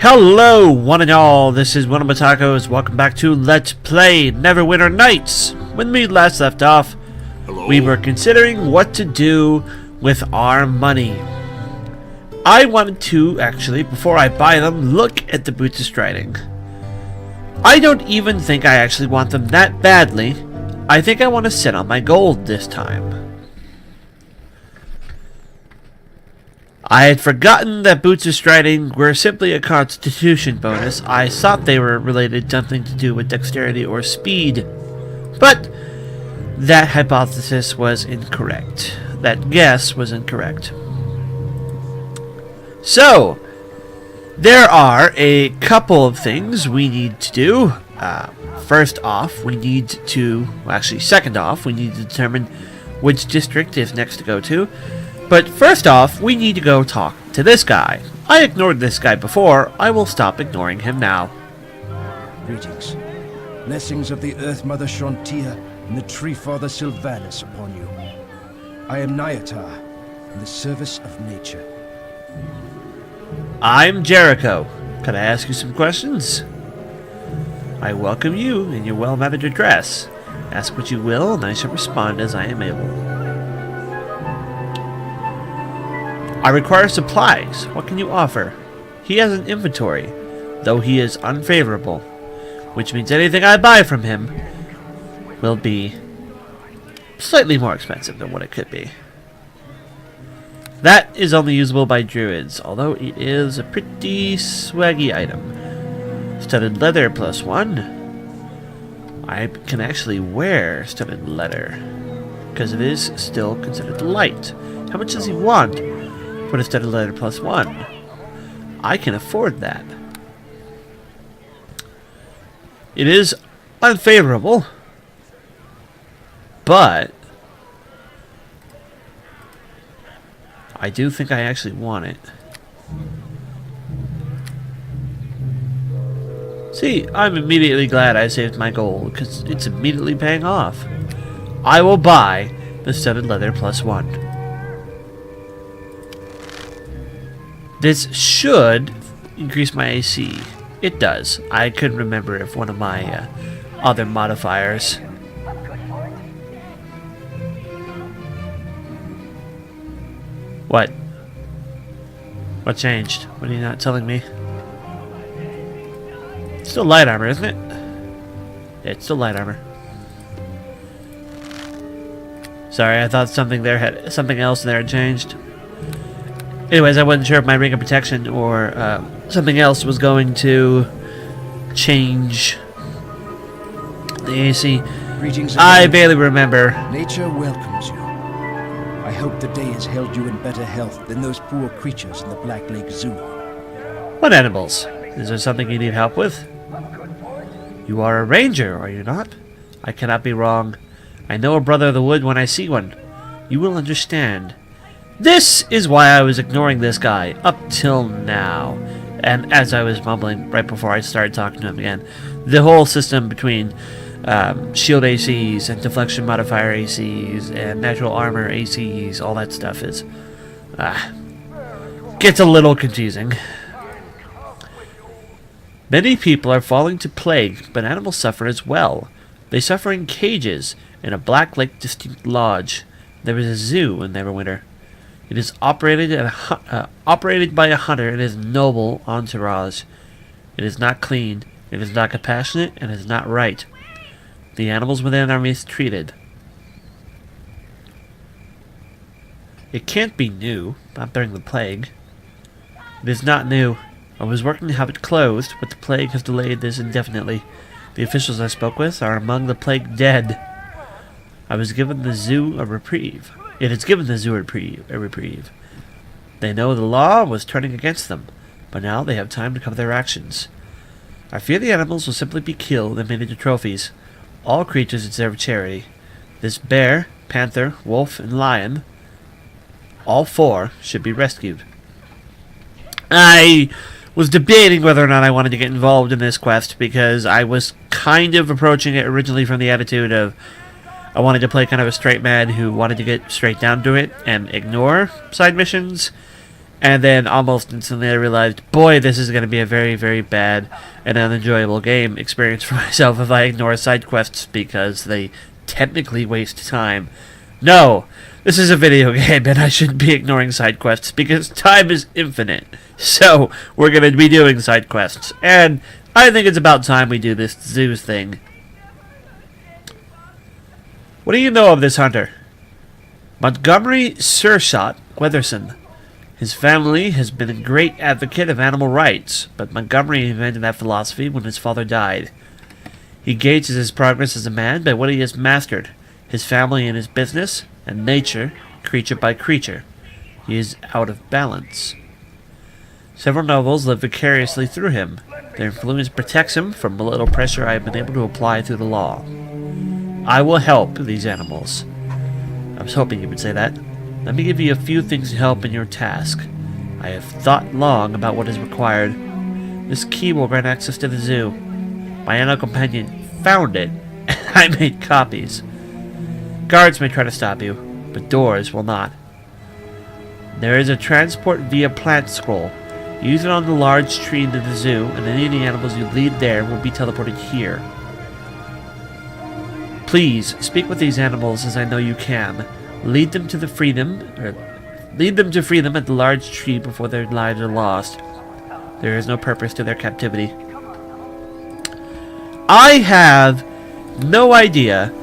Hello, one and all. This is WellArmedWithTacos. Welcome back to Let's Play Neverwinter Nights. When we last left off, we were considering what to do with our money. I wanted to, actually, before I buy them, look at the Boots of Striding. I don't even think I actually want them that badly. I think I want to sit on my gold this time. I had forgotten that Boots of Striding were simply a constitution bonus. I thought they were related to something to do with dexterity or speed. But that hypothesis was incorrect. That guess was incorrect. So, there are a couple of things we need to do. First off, we need to, well, actually second off, we need to determine which district is next to go to. But first off, we need to go talk to this guy. I ignored this guy before. I will stop ignoring him now. Greetings. Blessings of the Earth Mother Shrontia and the Tree Father Sylvanus upon you. I am Nyatar, in the service of nature. I'm Jericho. Can I ask you some questions? I welcome you in your well-mannered address. Ask what you will, and I shall respond as I am able. I require supplies. What can you offer? He has an inventory, though he is unfavorable, which means anything I buy from him will be slightly more expensive than what it could be. That is only usable by druids, although it is a pretty swaggy item. Studded leather +1. I can actually wear studded leather, because it is still considered light. How much does he want for the studded leather +1? I can afford that. It is unfavorable, but I do think I actually want it. See, I'm immediately glad I saved my gold, because it's immediately paying off. I will buy the studded leather +1. This should increase my AC. It does. I couldn't remember if one of my other modifiers. What? What changed? What are you not telling me? It's still light armor, isn't it? Yeah, it's still light armor. Sorry, I thought something else there had changed. Anyways, I wasn't sure if my ring of protection or something else was going to change the AC. Greetings. I barely remember. Nature welcomes you. I hope the day has held you in better health than those poor creatures in the Black Lake Zoo. What animals? Is there something you need help with? You are a ranger, are you not? I cannot be wrong. I know a brother of the wood when I see one. You will understand. This is why I was ignoring this guy up till now. And as I was mumbling right before I started talking to him again, the whole system between shield ACs and deflection modifier ACs and natural armor ACs, all that stuff is gets a little confusing. Many people are falling to plague, but animals suffer as well. They suffer in cages in a Black Lake distinct lodge. There is a zoo in Neverwinter. It is operated by a hunter and his noble entourage. It is not clean, it is not compassionate, and it is not right. The animals within are mistreated. It can't be new, not during the plague. It is not new. I was working to have it closed, but the plague has delayed this indefinitely. The officials I spoke with are among the plague dead. I was given the zoo a reprieve. It has given the zoo a reprieve. They know the law was turning against them, but now they have time to cover their actions. I fear the animals will simply be killed and made into trophies. All creatures deserve charity. This bear, panther, wolf, and lion, all 4 should be rescued. I was debating whether or not I wanted to get involved in this quest because I was kind of approaching it originally from the attitude of I wanted to play kind of a straight man who wanted to get straight down to it and ignore side missions. And then almost instantly I realized, boy, this is going to be a very, very bad and unenjoyable game experience for myself if I ignore side quests because they technically waste time. No, this is a video game and I shouldn't be ignoring side quests because time is infinite. So we're going to be doing side quests. And I think it's about time we do this zoo thing. What do you know of this hunter? Montgomery Surshot Weatherson. His family has been a great advocate of animal rights, but Montgomery invented that philosophy when his father died. He gauges his progress as a man by what he has mastered, his family and his business, and nature, creature by creature. He is out of balance. Several novels live vicariously through him. Their influence protects him from the little pressure I have been able to apply through the law. I will help these animals. I was hoping you would say that. Let me give you a few things to help in your task. I have thought long about what is required. This key will grant access to the zoo. My animal companion found it, and I made copies. Guards may try to stop you, but doors will not. There is a transport via plant scroll. Use it on the large tree in the zoo, and any of the animals you lead there will be teleported here. Please, speak with these animals as I know you can. Lead them to freedom at the large tree before their lives are lost. There is no purpose to their captivity. I have no idea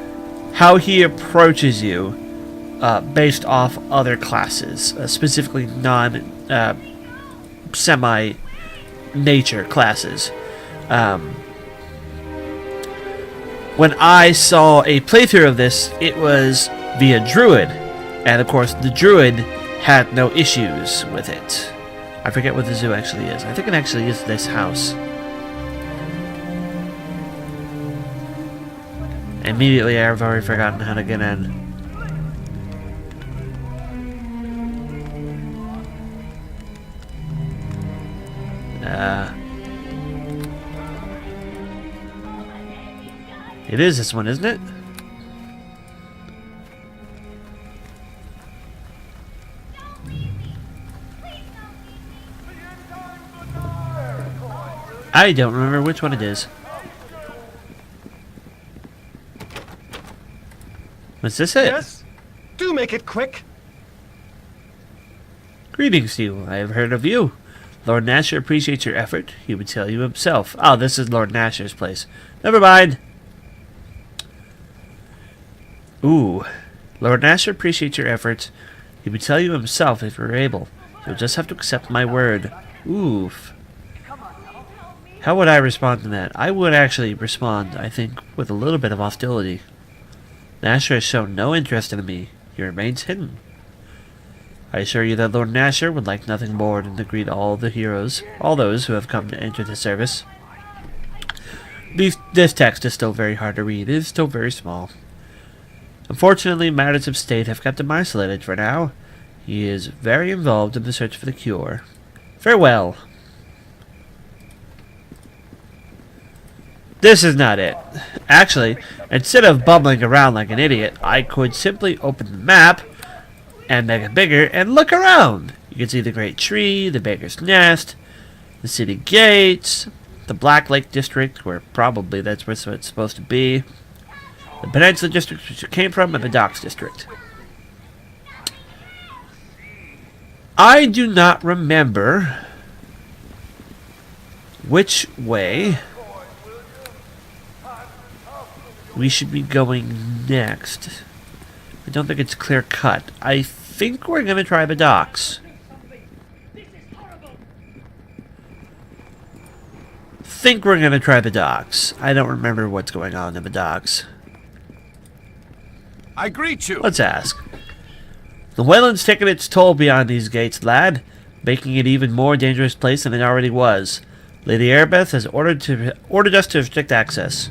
how he approaches you based off other classes, specifically semi-nature classes. When I saw a playthrough of this, it was via Druid, and of course the Druid had no issues with it. I forget what the zoo actually is. I think it actually is this house. Immediately I've already forgotten how to get in. It is this one, isn't it? I don't remember which one it is. Was this it? Yes? Do make it quick. Greetings to you. I have heard of you. Lord Nasher appreciates your effort. He would tell you himself. Oh, this is Lord Nasher's place. Never mind. Ooh. Lord Nasher appreciates your efforts. He would tell you himself if you're able. You'll just have to accept my word. Oof. How would I respond to that? I would actually respond, I think, with a little bit of hostility. Nasher has shown no interest in me. He remains hidden. I assure you that Lord Nasher would like nothing more than to greet all the heroes, all those who have come to enter the service. This text is still very hard to read. It is still very small. Unfortunately, matters of state have kept him isolated for now. He is very involved in the search for the cure. Farewell. This is not it. Actually, instead of bumbling around like an idiot, I could simply open the map and make it bigger and look around. You can see the Great Tree, the Baker's Nest, the city gates, the Black Lake District, where probably that's where it's supposed to be, the Peninsula District, which it came from, and the Docks District. I do not remember which way we should be going next. I don't think it's clear cut. I think we're going to try the docks. I don't remember what's going on in the docks. I greet you. Let's ask. The whalen's taken its toll beyond these gates, lad, making it even more dangerous place than it already was. Lady Erebeth has ordered us to restrict access.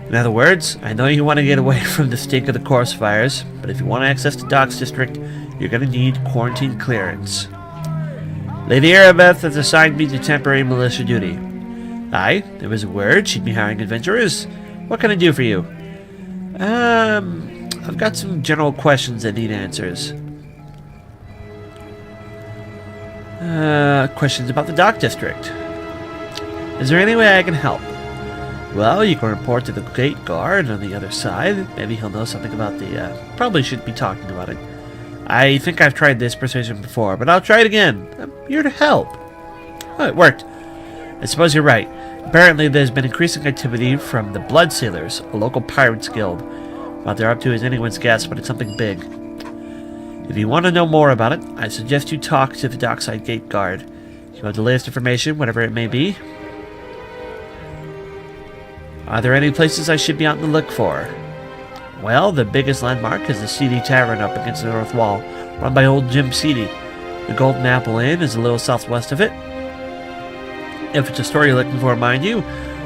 In other words, I know you want to get away from the stink of the course fires, but if you want to access the Docks District, you're going to need quarantine clearance. Lady Erebeth has assigned me to temporary militia duty. Aye, there was a word she'd be hiring adventurers. What can I do for you? I've got some general questions that need answers. Questions about the dock district. Is there any way I can help? Well, you can report to the gate guard on the other side. Maybe he'll know something about the, probably shouldn't be talking about it. I think I've tried this persuasion before, but I'll try it again. I'm here to help. Oh, it worked. I suppose you're right. Apparently there's been increasing activity from the Blood Sailors, a local pirates guild. What they're up to is anyone's guess, but it's something big. If you want to know more about it, I suggest you talk to the dockside gate guard. You want the latest information, whatever it may be. Are there any places I should be on the look for? Well, the biggest landmark is the Seedy Tavern up against the north wall, run by old Jim Seedy. The Golden Apple Inn is a little southwest of it. If it's a store you're looking for, mind you,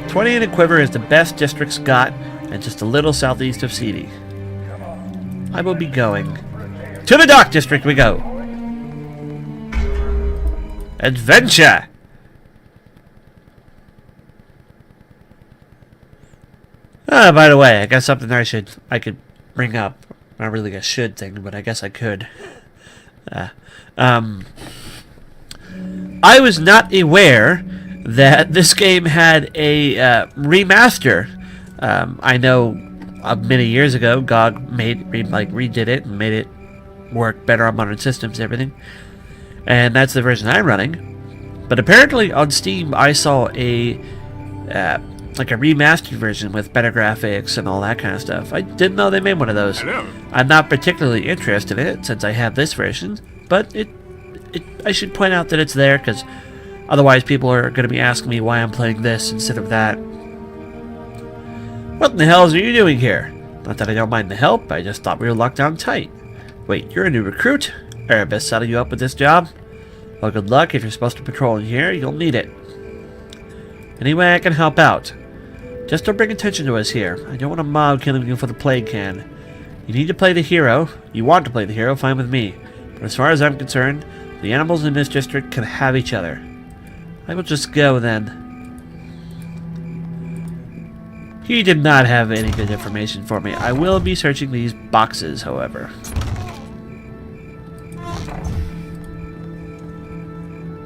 20 and a Quiver is the best district's got, and just a little southeast of Seedy. I will be going. To the dock district we go! Adventure! Ah, by the way, I got something I could bring up. Not really a should thing, but I guess I could. I was not aware that this game had a remaster. I know many years ago, GOG redid it and made it work better on modern systems and everything. And that's the version I'm running. But apparently on Steam, I saw a remastered version with better graphics and all that kind of stuff. I didn't know they made one of those. Hello. I'm not particularly interested in it since I have this version, but I should point out that it's there because otherwise people are going to be asking me why I'm playing this instead of that. What in the hell are you doing here? Not that I don't mind the help, I just thought we were locked down tight. Wait, you're a new recruit? I best settle you up with this job? Well, good luck. If you're supposed to patrol in here, you'll need it. Any way I can help out? Just don't bring attention to us here. I don't want a mob killing you for the plague can. You need to play the hero. You want to play the hero, fine with me. But as far as I'm concerned, the animals in this district can have each other. I will just go then. He did not have any good information for me. I will be searching these boxes, however.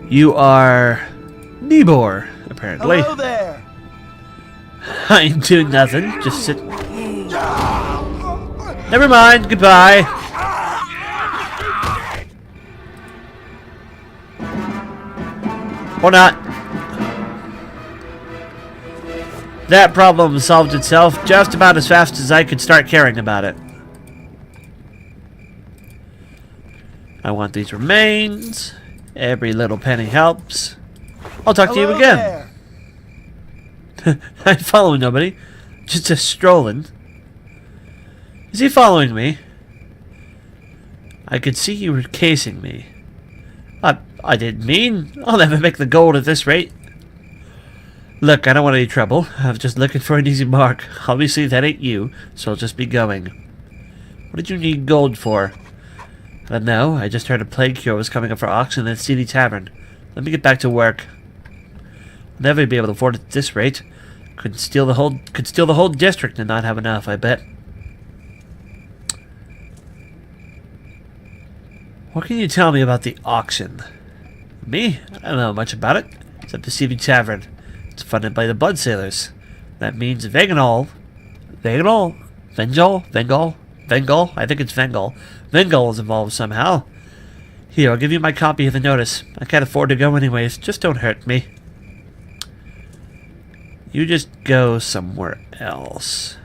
You are Nibor, apparently. Hello there. I ain't doing nothing, just sitting. Never mind, goodbye. Or not. That problem solved itself just about as fast as I could start caring about it. I want these remains. Every little penny helps. I'll talk to you again. I'm following nobody. Just strolling. Is he following me? I could see you were casing me. I didn't mean. I'll never make the gold at this rate. Look, I don't want any trouble. I'm just looking for an easy mark. Obviously, that ain't you, so I'll just be going. What did you need gold for? I don't know. I just heard a plague cure was coming up for auction at the Seedy Tavern. Let me get back to work. I'll never be able to afford it at this rate. Could steal the whole district and not have enough, I bet. What can you tell me about the auction? Me? I don't know much about it, except the Seedy Tavern. It's funded by the Blood Sailors. That means Vengal, I think it's Vengal. Vengal is involved somehow. Here, I'll give you my copy of the notice. I can't afford to go anyways. Just don't hurt me. You just go somewhere else.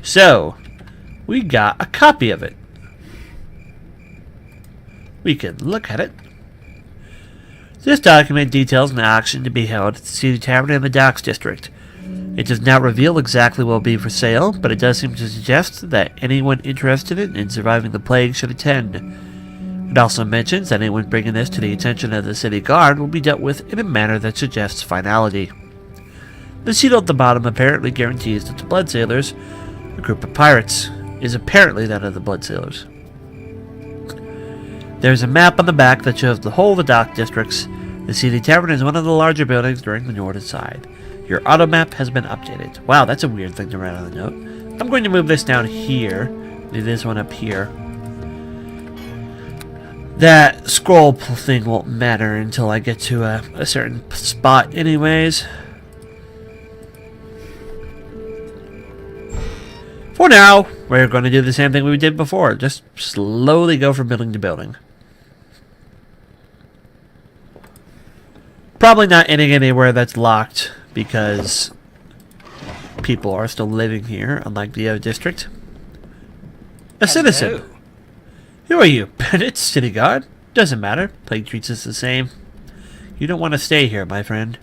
So, we got a copy of it. We can look at it. This document details an auction to be held at the Seedy Tavern in the Docks District. It does not reveal exactly what will be for sale, but it does seem to suggest that anyone interested in surviving the plague should attend. It also mentions that anyone bringing this to the attention of the city guard will be dealt with in a manner that suggests finality. The seal at the bottom apparently guarantees that the Blood Sailors, a group of pirates, is apparently that of the Blood Sailors. There's a map on the back that shows the whole of the dock districts. The Seedy Tavern is one of the larger buildings during the northern side. Your auto map has been updated. Wow, that's a weird thing to write on the note. I'm going to move this down here. Leave this one up here. That scroll thing won't matter until I get to a certain spot anyways. For now, we're going to do the same thing we did before. Just slowly go from building to building. Probably not ending anywhere that's locked because people are still living here, unlike the other district. A citizen. Hello. Who are you? Bennett, city guard? Doesn't matter. Plague treats us the same. You don't want to stay here, my friend.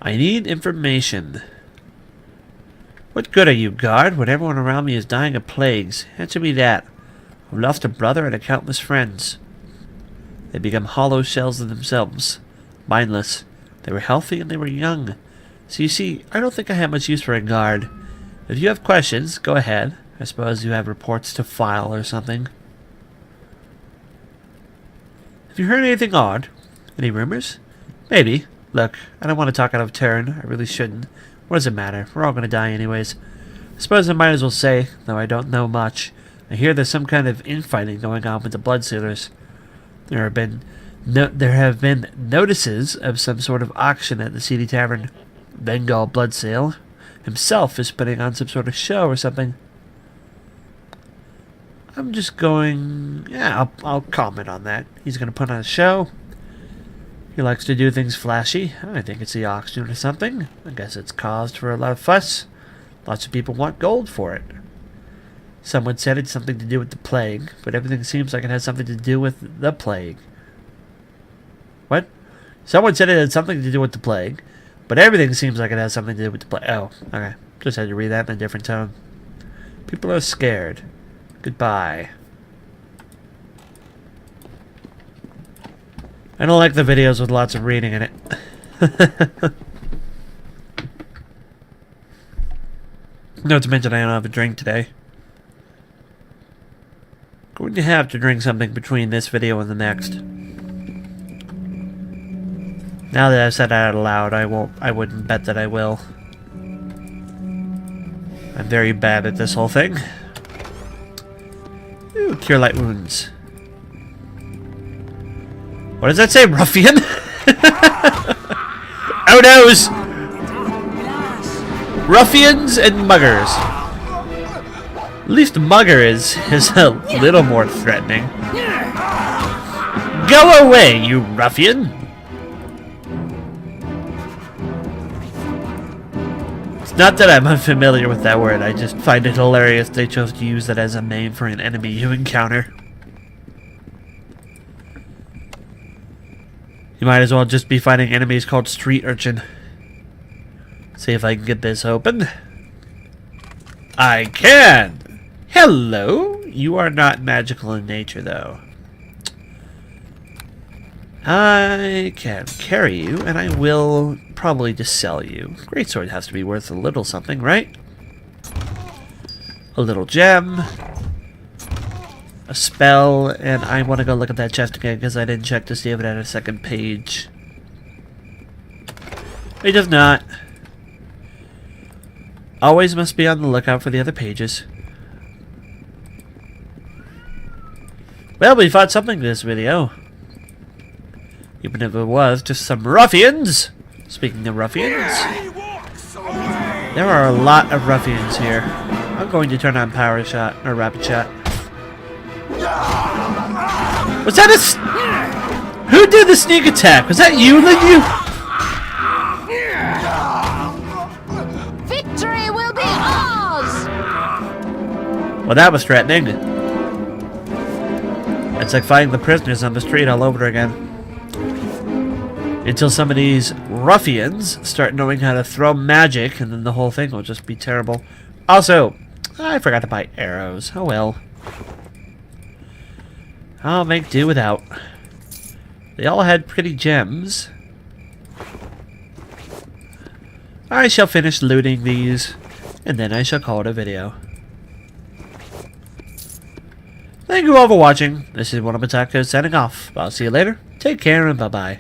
I need information. What good are you, guard, when everyone around me is dying of plagues? Answer me that. I've lost a brother and countless friends. They become hollow shells of themselves. Mindless. They were healthy and they were young. So you see, I don't think I have much use for a guard. If you have questions, go ahead. I suppose you have reports to file or something. Have you heard anything odd? Any rumors? Maybe. Look, I don't want to talk out of turn. I really shouldn't. What does it matter? We're all going to die anyways. I suppose I might as well say, though I don't know much. I hear there's some kind of infighting going on with the Bloodsealers. There have been notices of some sort of auction at the Seedy Tavern. Bengal Bloodseal himself is putting on some sort of show or something. I'm just going... Yeah, I'll comment on that. He's going to put on a show. He likes to do things flashy. I think it's the auction or something. I guess it's caused for a lot of fuss. Lots of people want gold for it. Someone said it's something to do with the plague, but everything seems like it has something to do with the plague. What? Someone said it had something to do with the plague, but everything seems like it has something to do with the plague. Oh, okay. Just had to read that in a different tone. People are scared. Goodbye. I don't like the videos with lots of reading in it. Not to mention I don't have a drink today. Going to have to drink something between this video and the next. Now that I've said that out loud, I wouldn't bet that I will. I'm very bad at this whole thing. Ooh, cure light wounds. What does that say, ruffian? Oh noes! Ruffians and muggers. At least mugger is a little more threatening. Go away, you ruffian! It's not that I'm unfamiliar with that word, I just find it hilarious they chose to use that as a name for an enemy you encounter. You might as well just be fighting enemies called street urchin. See if I can get this open. I can! Hello! You are not magical in nature, though. I can carry you, and I will probably just sell you. Greatsword has to be worth a little something, right? A little gem. A spell, and I want to go look at that chest again because I didn't check to see if it had a second page. It does not. Always must be on the lookout for the other pages. Well, we fought something in this video. Even if it was just some ruffians. Speaking of ruffians, there are a lot of ruffians here. I'm going to turn on power shot, or rapid shot. Was that a... Who did the sneak attack? Was that you, Victory will be ours! Well, that was threatening. It's like fighting the prisoners on the street all over again. Until some of these ruffians start knowing how to throw magic, and then the whole thing will just be terrible. Also, I forgot to buy arrows. Oh well. I'll make do without. They all had pretty gems. I shall finish looting these, and then I shall call it a video. Thank you all for watching. This is WellArmedWithTacos signing off. I'll see you later. Take care and bye-bye.